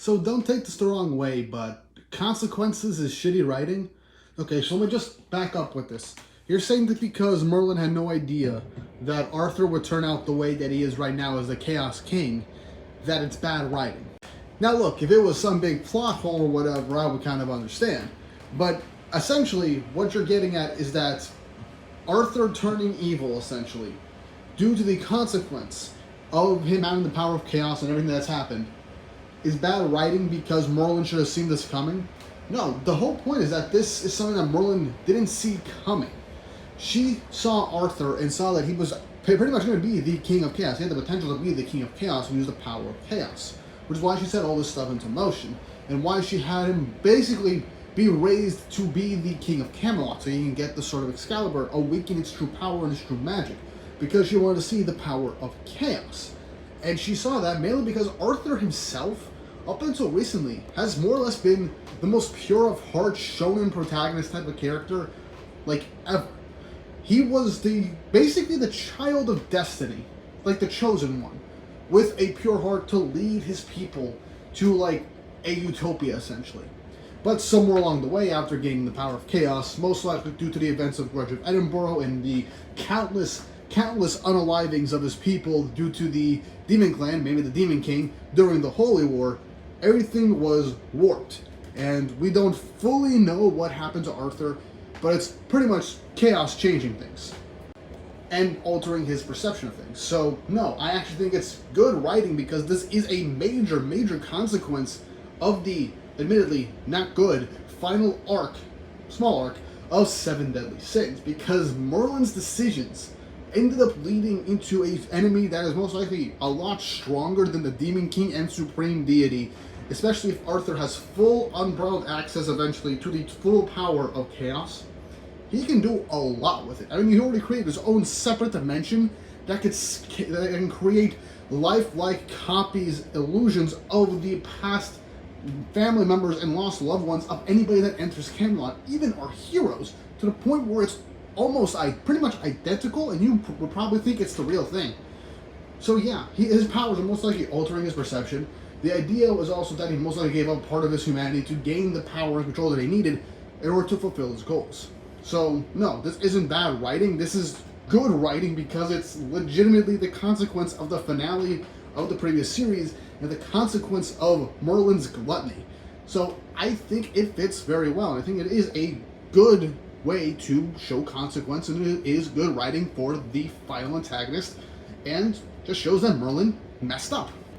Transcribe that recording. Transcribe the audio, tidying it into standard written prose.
So don't take this the wrong way, but consequences is shitty writing. Okay, so let me just back up with this. You're saying that because Merlin had no idea that Arthur would turn out the way that he is right now as the Chaos King, that it's bad writing. Now look, if it was some big plot hole or whatever, I would kind of understand. But essentially, what you're getting at is that Arthur turning evil, essentially, due to the consequence of him having the power of chaos and everything that's happened, is bad writing because Merlin should have seen this coming? No, the whole point is that this is something that Merlin didn't see coming. She saw Arthur and saw that he was pretty much going to be the king of chaos. He had the potential to be the king of chaos and use the power of chaos, which is why she set all this stuff into motion and why she had him basically be raised to be the king of Camelot so he can get the Sword of Excalibur, awaken its true power and its true magic, because she wanted to see the power of chaos. And she saw that mainly because Arthur himself, up until recently, has more or less been the most pure of heart shonen protagonist type of character, like, ever. He was basically the child of destiny, like the chosen one, with a pure heart to lead his people to, like, a utopia, essentially. But somewhere along the way, after gaining the power of chaos, most likely due to the events of Grudge of Edinburgh and the countless unalivings of his people due to the Demon Clan, maybe the Demon King, during the Holy War, everything was warped. And we don't fully know what happened to Arthur, but it's pretty much chaos changing things and altering his perception of things. So, no, I actually think it's good writing because this is a major, major consequence of the, admittedly, not good, final arc, small arc, of Seven Deadly Sins, because Merlin's decisions ended up leading into an enemy that is most likely a lot stronger than the Demon King and Supreme Deity, especially if Arthur has full unbridled access eventually to the full power of chaos. He can do a lot with it. I mean, he already created his own separate dimension that can create lifelike copies, illusions of the past family members and lost loved ones of anybody that enters Camelot, even our heroes, to the point where it's almost pretty much identical, and you would probably think it's the real thing. So yeah, his powers are most likely altering his perception. The idea was also that he most likely gave up part of his humanity to gain the power and control that he needed in order to fulfill his goals. So no, this isn't bad writing. This is good writing because it's legitimately the consequence of the finale of the previous series and the consequence of Merlin's gluttony. So I think it fits very well, and I think it is a good way to show consequence, and it is good writing for the final antagonist, and just shows that Merlin messed up.